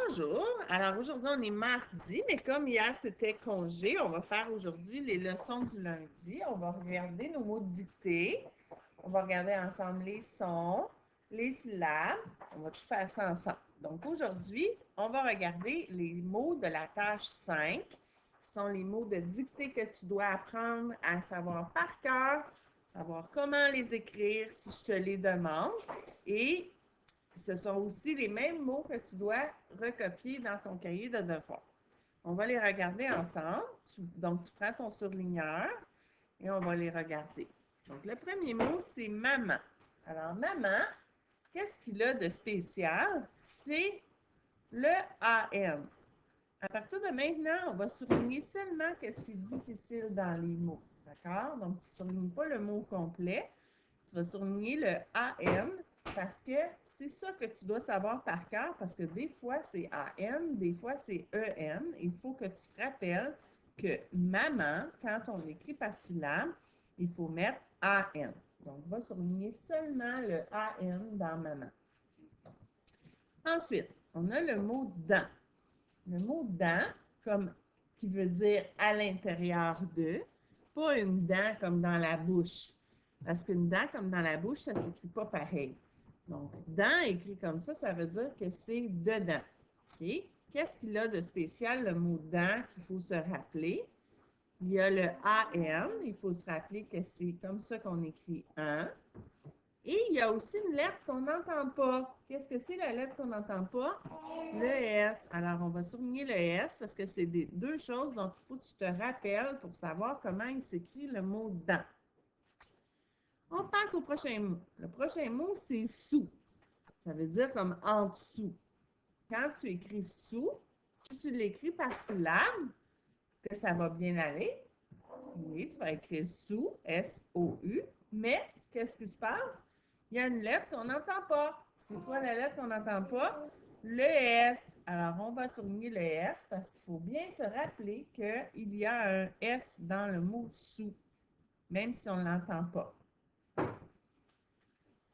Bonjour! Alors aujourd'hui, on est mardi, mais comme hier c'était congé, on va faire aujourd'hui les leçons du lundi. On va regarder nos mots dictés. On va regarder ensemble les sons, les syllabes. On va tout faire ça ensemble. Donc aujourd'hui, on va regarder les mots de la tâche 5, qui sont les mots de dictée que tu dois apprendre à savoir par cœur, savoir comment les écrire si je te les demande. Et ce sont aussi les mêmes mots que tu dois recopier dans ton cahier de devoirs. On va les regarder ensemble. Donc, tu prends ton surligneur et on va les regarder. Donc, le premier mot, c'est maman. Alors, maman, qu'est-ce qu'il a de spécial? C'est le AM. À partir de maintenant, on va souligner seulement qu'est-ce qui est difficile dans les mots. D'accord? Donc, tu ne soulignes pas le mot complet. Tu vas souligner le AM parce que c'est ça que tu dois savoir par cœur parce que des fois, c'est AM, des fois, c'est EN. Il faut que tu te rappelles que maman, quand on écrit par syllabe, il faut mettre AN. Donc, on va souligner seulement le AN dans maman. Ensuite, on a le mot dent. Le mot dent, comme qui veut dire à l'intérieur de, pas une dent comme dans la bouche. Parce qu'une dent comme dans la bouche, ça ne s'écrit pas pareil. Donc, dent écrit comme ça veut dire que c'est dedans. OK? Qu'est-ce qu'il a de spécial, le mot dent, qu'il faut se rappeler? Il y a le AN, il faut se rappeler que c'est comme ça qu'on écrit un. Et il y a aussi une lettre qu'on n'entend pas. Qu'est-ce que c'est la lettre qu'on n'entend pas? Le S. Alors, on va souligner le S parce que c'est deux choses dont il faut que tu te rappelles pour savoir comment il s'écrit le mot dent. On passe au prochain mot. Le prochain mot, c'est sous. Ça veut dire comme en dessous. Quand tu écris sous, si tu l'écris par syllabe, est-ce que ça va bien aller? Oui, tu vas écrire sous, S-O-U, mais qu'est-ce qui se passe? Il y a une lettre qu'on n'entend pas. C'est quoi la lettre qu'on n'entend pas? Le S. Alors, on va souligner le S parce qu'il faut bien se rappeler qu'il y a un S dans le mot sous, même si on ne l'entend pas.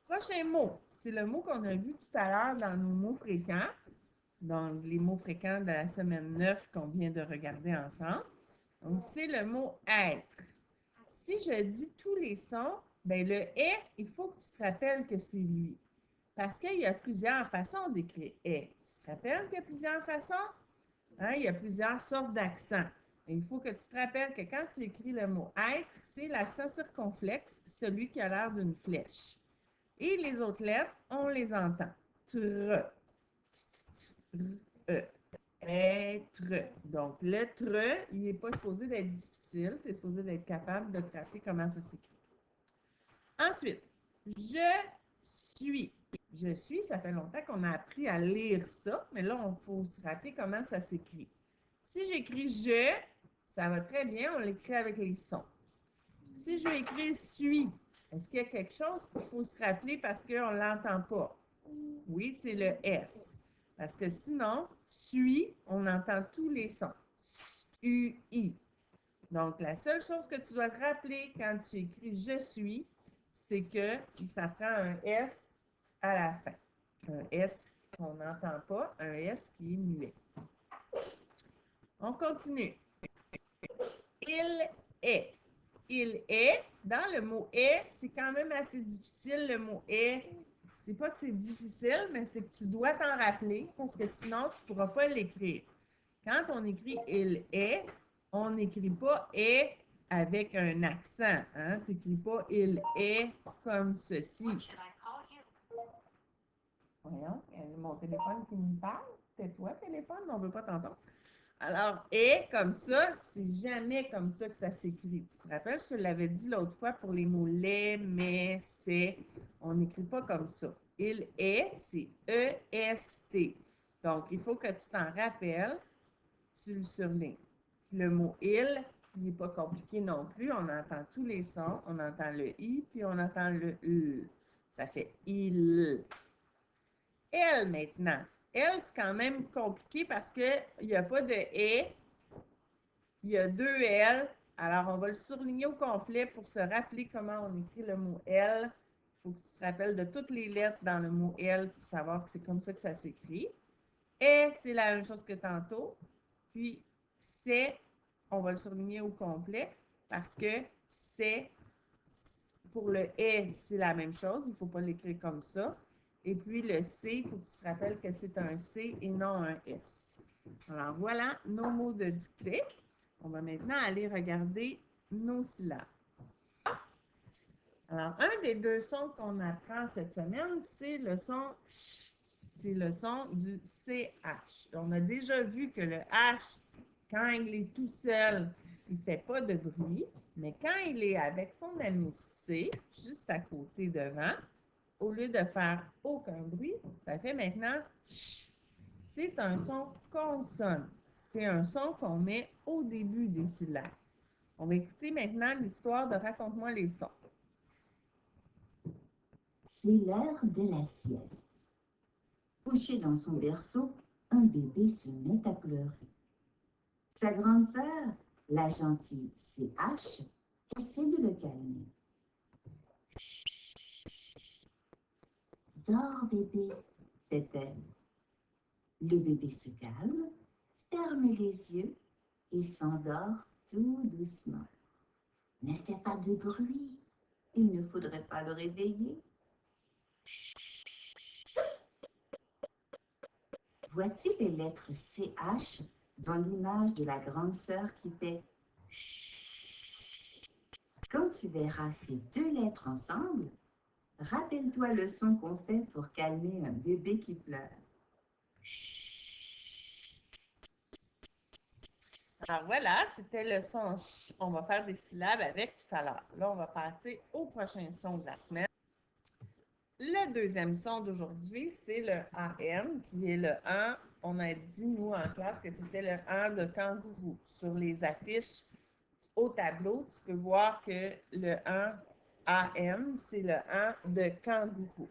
Prochain mot, c'est le mot qu'on a vu tout à l'heure dans nos mots fréquents, donc les mots fréquents de la semaine 9 qu'on vient de regarder ensemble. Donc, c'est le mot être. Si je dis tous les sons, bien le « est », il faut que tu te rappelles que c'est lui. Parce qu'il y a plusieurs façons d'écrire « est ». Tu te rappelles qu'il y a plusieurs façons? Hein? Il y a plusieurs sortes d'accents. Il faut que tu te rappelles que quand tu écris le mot « être », c'est l'accent circonflexe, celui qui a l'air d'une flèche. Et les autres lettres, on les entend. Tre, e. Être. Donc, le tre, il n'est pas supposé d'être difficile. Tu es supposé d'être capable de te rappeler comment ça s'écrit. Ensuite, je suis. Je suis, ça fait longtemps qu'on a appris à lire ça, mais là, il faut se rappeler comment ça s'écrit. Si j'écris je, ça va très bien, on l'écrit avec les sons. Si je écris suis, est-ce qu'il y a quelque chose qu'il faut se rappeler parce qu'on ne l'entend pas? Oui, c'est le S. Parce que sinon, suis, on entend tous les sons. S-U-I. Donc, la seule chose que tu dois te rappeler quand tu écris je suis, c'est que ça prend un S à la fin. Un S qu'on n'entend pas, un S qui est muet. On continue. Il est. Il est. Dans le mot est, c'est quand même assez difficile le mot est. C'est pas que c'est difficile, mais c'est que tu dois t'en rappeler parce que sinon, tu ne pourras pas l'écrire. Quand on écrit il est, on n'écrit pas est avec un accent. Hein? Tu n'écris pas il est comme ceci. Voyons, il y a mon téléphone qui me parle. C'est toi, téléphone, on ne veut pas t'entendre. Alors, est comme ça, c'est jamais comme ça que ça s'écrit. Tu te rappelles, je te l'avais dit l'autre fois pour les mots les, mais, c'est. On n'écrit pas comme ça. Il est, c'est E-S-T. Donc, il faut que tu t'en rappelles, tu le surlignes. Le mot il n'est pas compliqué non plus. On entend tous les sons. On entend le i, puis on entend le l. Ça fait il. Elle maintenant. Elle, c'est quand même compliqué parce qu'il n'y a pas de et, il y a deux L. Alors, on va le surligner au complet pour se rappeler comment on écrit le mot elle. Il faut que tu te rappelles de toutes les lettres dans le mot elle pour savoir que c'est comme ça que ça s'écrit. est, c'est la même chose que tantôt. Puis, c'est, on va le surligner au complet parce que c'est, pour le est, c'est la même chose. Il ne faut pas l'écrire comme ça. Et puis, le C, il faut que tu te rappelles que c'est un C et non un S. Alors, voilà nos mots de dictée. On va maintenant aller regarder nos syllabes. Alors, un des deux sons qu'on apprend cette semaine, c'est le son ch. C'est le son du CH. On a déjà vu que le H, quand il est tout seul, il ne fait pas de bruit, mais quand il est avec son ami C, juste à côté devant, au lieu de faire aucun bruit, ça fait maintenant ch. C'est un son consonne. C'est un son qu'on met au début des syllabes. On va écouter maintenant l'histoire de Raconte-moi les sons. C'est l'heure de la sieste. Couché dans son berceau, un bébé se met à pleurer. Sa grande sœur, la gentille CH, essaie de le calmer. Dors, bébé, fait-elle. Le bébé se calme, ferme les yeux et s'endort tout doucement. Ne fais pas de bruit, il ne faudrait pas le réveiller. Vois-tu les lettres CH dans l'image de la grande sœur qui fait chut? Quand tu verras ces deux lettres ensemble, rappelle-toi le son qu'on fait pour calmer un bébé qui pleure. Alors voilà, c'était le son ch. On va faire des syllabes avec tout à l'heure. Là, on va passer au prochain son de la semaine. Le deuxième son d'aujourd'hui, c'est le AM, qui est le 1. On a dit, nous, en classe, que c'était le 1 de kangourou. Sur les affiches au tableau, tu peux voir que le 1 AM, c'est le 1 de kangourou.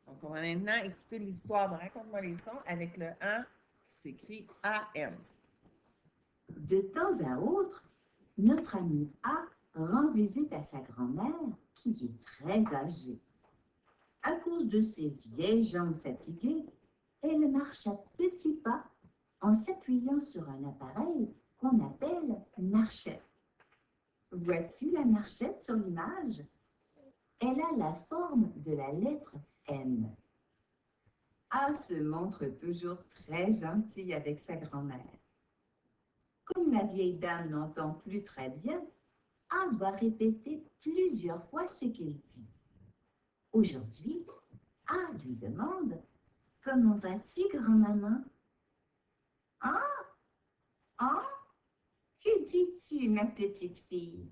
Donc, on va maintenant écouter l'histoire de Raconte-moi les sons avec le 1 qui s'écrit AM. De temps à autre, notre ami A rend visite à sa grand-mère qui est très âgée. À cause de ses vieilles jambes fatiguées, elle marche à petits pas en s'appuyant sur un appareil qu'on appelle marchette. Vois-tu la marchette sur l'image? Elle a la forme de la lettre M. A se montre toujours très gentil avec sa grand-mère. Comme la vieille dame n'entend plus très bien, A doit répéter plusieurs fois ce qu'il dit. Aujourd'hui, A lui demande « Comment vas-tu, grand-maman ?»« Ah, ah, que dis-tu, ma petite fille ?»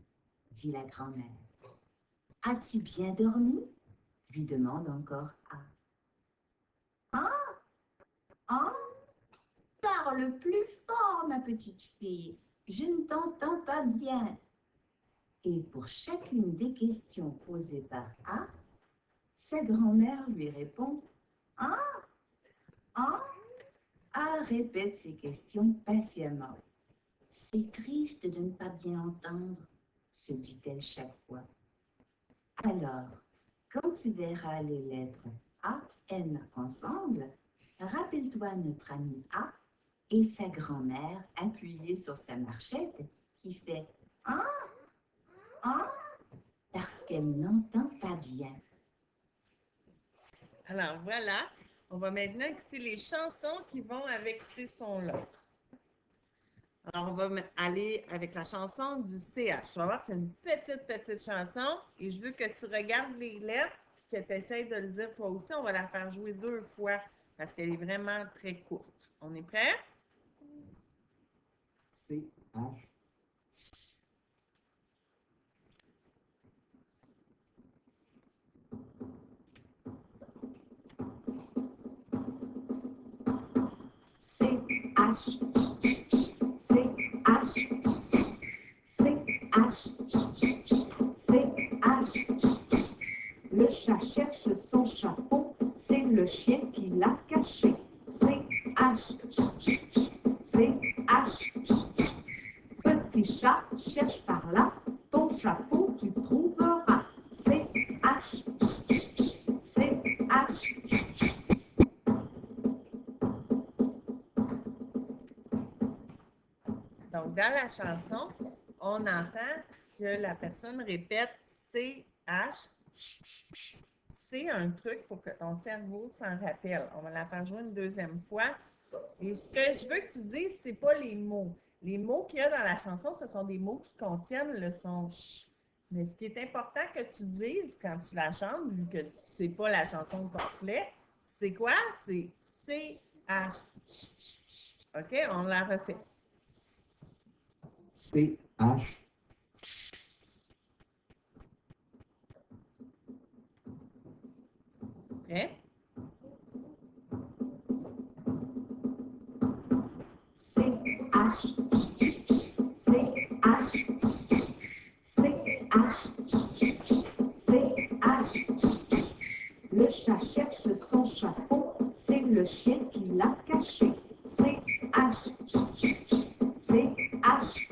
dit la grand-mère. « As-tu bien dormi ?» lui demande encore A. « Ah, ah, parle plus fort, ma petite fille, je ne t'entends pas bien. » Et pour chacune des questions posées par A, sa grand-mère lui répond « Ah, ah ?» A répète ces questions patiemment. « C'est triste de ne pas bien entendre, » se dit-elle chaque fois. Alors, quand tu verras les lettres A, N ensemble, rappelle-toi notre ami A et sa grand-mère appuyée sur sa marchette qui fait « Ah, ah » parce qu'elle n'entend pas bien. Alors voilà, on va maintenant écouter les chansons qui vont avec ces sons-là. Alors, on va aller avec la chanson du CH. Tu vas voir, c'est une petite chanson et je veux que tu regardes les lettres et que tu essaies de le dire toi aussi. On va la faire jouer 2 fois parce qu'elle est vraiment très courte. On est prêt? CH. Le chat cherche son chapeau, c'est le chien qui l'a caché. C-H, C-H. Petit chat, cherche par là, ton chapeau tu trouveras. C-H, C-H. Donc, dans la chanson, on entend que la personne répète CH. C'est un truc pour que ton cerveau s'en rappelle. On va la faire jouer une deuxième fois. Et ce que je veux que tu dises, c'est pas les mots. Les mots qu'il y a dans la chanson, ce sont des mots qui contiennent le son ch. Mais ce qui est important que tu dises quand tu la chantes, vu que tu ne sais pas la chanson complète, c'est quoi? C'est C-H. OK? On la refait. C-H. Prêt? C-H. C-H. C-H. Le chat cherche son chapeau, c'est le chien qui l'a caché. C-H. C-H.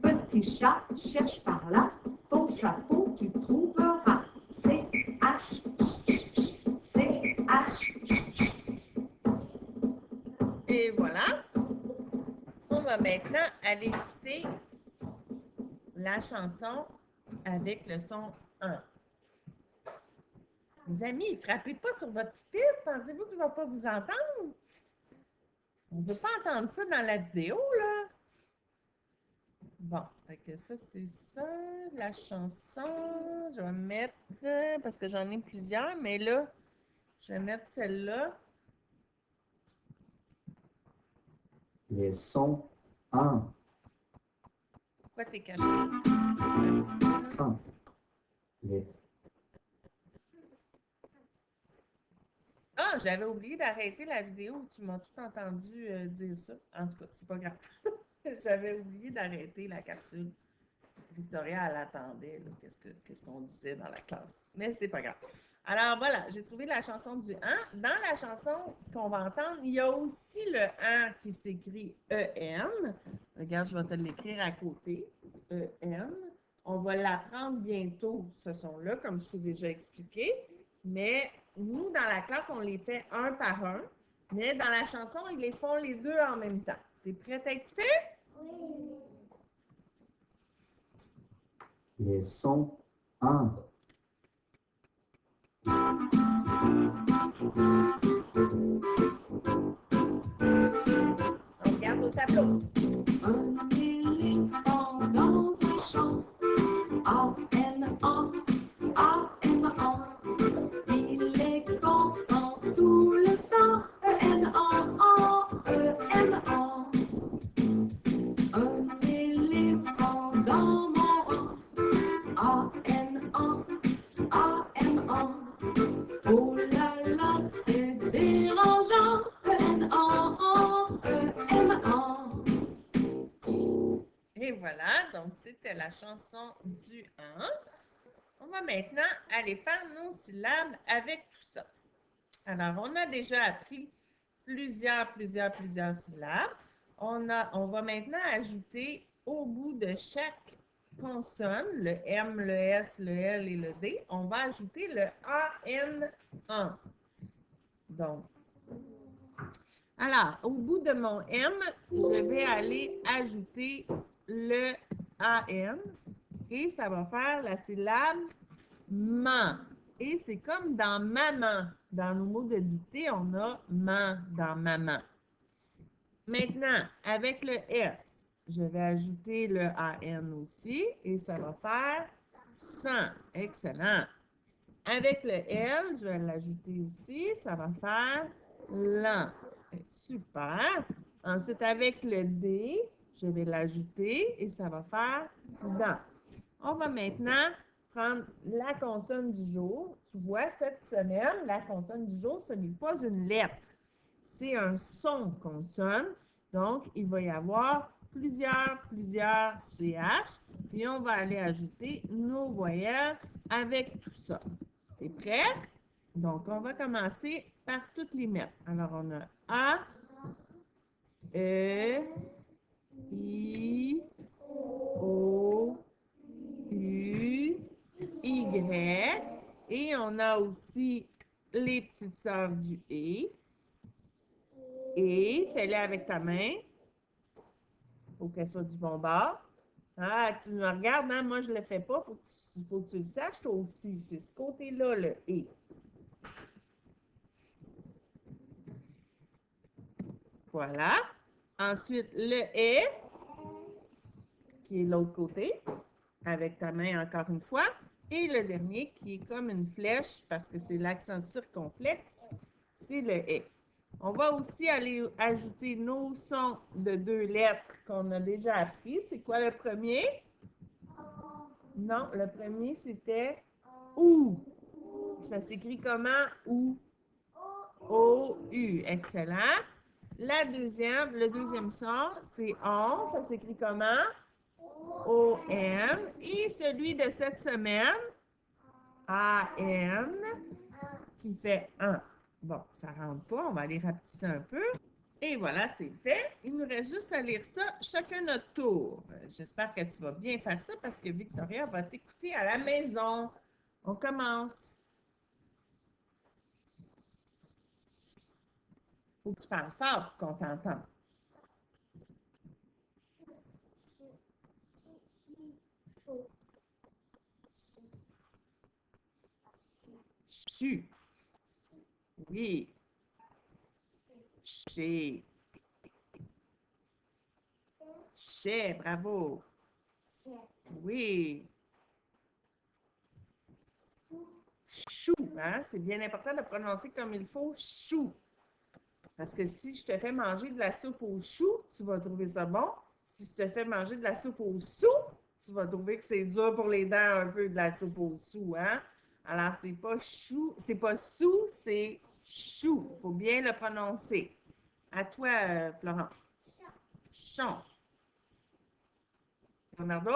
Petit chat, cherche par là, ton chapeau tu trouveras. C-H. C-H. Et voilà. On va maintenant aller écouter la chanson avec le son 1. Les amis, frappez pas sur votre pupitre. Pensez-vous qu'il ne va pas vous entendre? On ne veut pas entendre ça dans la vidéo, là. Bon, fait que ça, c'est ça, la chanson. Je vais mettre, parce que j'en ai plusieurs, mais là, je vais mettre celle-là. Les sons 1. Pourquoi t'es caché? Un petit peu, là. 1. Les Ah, j'avais oublié d'arrêter la vidéo où tu m'as tout entendu dire ça. En tout cas, c'est pas grave. J'avais oublié d'arrêter la capsule. Victoria, elle attendait là, qu'est-ce qu'on disait dans la classe. Mais c'est pas grave. Alors voilà, j'ai trouvé la chanson du 1. Dans la chanson qu'on va entendre, il y a aussi le 1 qui s'écrit E-N. Regarde, je vais te l'écrire à côté. E-N. On va l'apprendre bientôt, ce son-là, comme je t'ai déjà expliqué. Mais nous, dans la classe, on les fait un par un. Mais dans la chanson, ils les font les deux en même temps. T'es prête à écouter? Les sons 1. On regarde au tableau. Un éléphant dans un champ, A-N-A, A-N-A. Il est content tout le temps, E-N-A-A, E-N-A. Un éléphant dans mon rang, A-N-A, A-N-A. Oh là là, c'est dérangeant, E-N-A-A, E-N-A. Et voilà, donc c'était la chanson du 1. On va maintenant aller faire nos syllabes avec tout ça. Alors, on a déjà appris plusieurs syllabes. On va maintenant ajouter au bout de chaque consonne, le M, le S, le L et le D, on va ajouter le AN1. Donc, alors, au bout de mon M, je vais aller ajouter le AN et ça va faire la syllabe man. Et c'est comme dans maman. Dans nos mots de dictée, on a man dans maman. Maintenant, avec le S, je vais ajouter le AN aussi et ça va faire sang. Excellent. Avec le L, je vais l'ajouter aussi, ça va faire lent. Super. Ensuite, avec le D, je vais l'ajouter et ça va faire dent. On va maintenant prendre la consonne du jour. Tu vois, cette semaine, la consonne du jour, ce n'est pas une lettre. C'est un son consonne. Donc, il va y avoir plusieurs CH. Puis, on va aller ajouter nos voyelles avec tout ça. T'es prêt? Donc, on va commencer par toutes les mettre. Alors, on a A, E, I, O, U, Y. Et on a aussi les petites sœurs du E. Et, fais-le avec ta main. faut qu'elle soit du bon bord. Ah, tu me regardes, hein? Moi, je ne le fais pas. Faut que tu le saches, toi aussi. C'est ce côté-là, le « et ». Voilà. Ensuite, le « est », qui est l'autre côté, avec ta main encore une fois. Et le dernier, qui est comme une flèche, parce que c'est l'accent circonflexe, c'est le « est ». On va aussi aller ajouter nos sons de 2 lettres qu'on a déjà appris. C'est quoi le premier? Non, le premier, c'était « ou ». Ça s'écrit comment? « ou ». O-U. Excellent. Le deuxième son, c'est on. Ça s'écrit comment? O-N. Et celui de cette semaine, A-N, qui fait un. Bon, ça ne rentre pas. On va aller rapetisser un peu. Et voilà, c'est fait. Il nous reste juste à lire ça chacun notre tour. J'espère que tu vas bien faire ça parce que Victoria va t'écouter à la maison. On commence. Faut que tu parles fort pour qu'on t'entende. Chu. Oui. Chez. Chez, bravo. Oui. Chou, hein? C'est bien important de prononcer comme il faut. Chou. Parce que si je te fais manger de la soupe aux choux, tu vas trouver ça bon. Si je te fais manger de la soupe aux sous, tu vas trouver que c'est dur pour les dents un peu de la soupe aux sous, hein? Alors, c'est pas chou, c'est pas sous, c'est chou. Il faut bien le prononcer. À toi, Florent. Chon. Leonardo?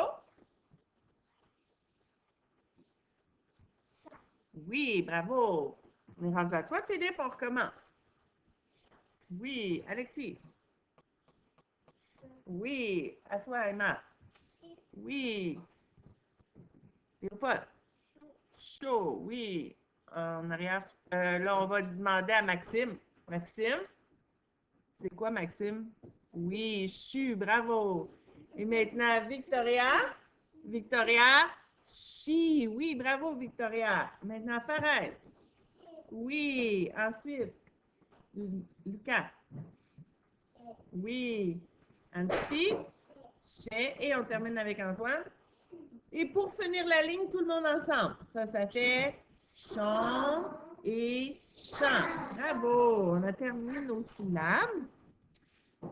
Oui, bravo. On est rendu à toi, Philippe, on recommence. Oui, Alexis. Oui, à toi, Emma. Oui. Léopold. Chaud, oui. En arrière. Là, on va demander à Maxime. Maxime, c'est quoi, Maxime? Oui, chu, bravo. Et maintenant, Victoria. Victoria, chi. Oui, bravo, Victoria. Maintenant, Fares. Oui. Ensuite, Lucas. Oui. Anti. Chien. Et on termine avec Antoine. Et pour finir la ligne, tout le monde ensemble. Ça fait chant et chant. Bravo! On a terminé nos syllabes.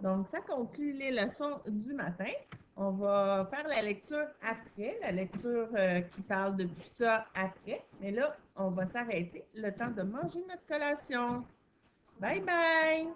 Donc, ça conclut les leçons du matin. On va faire la lecture après, la lecture qui parle de tout ça après. Mais là, on va s'arrêter le temps de manger notre collation. Bye bye!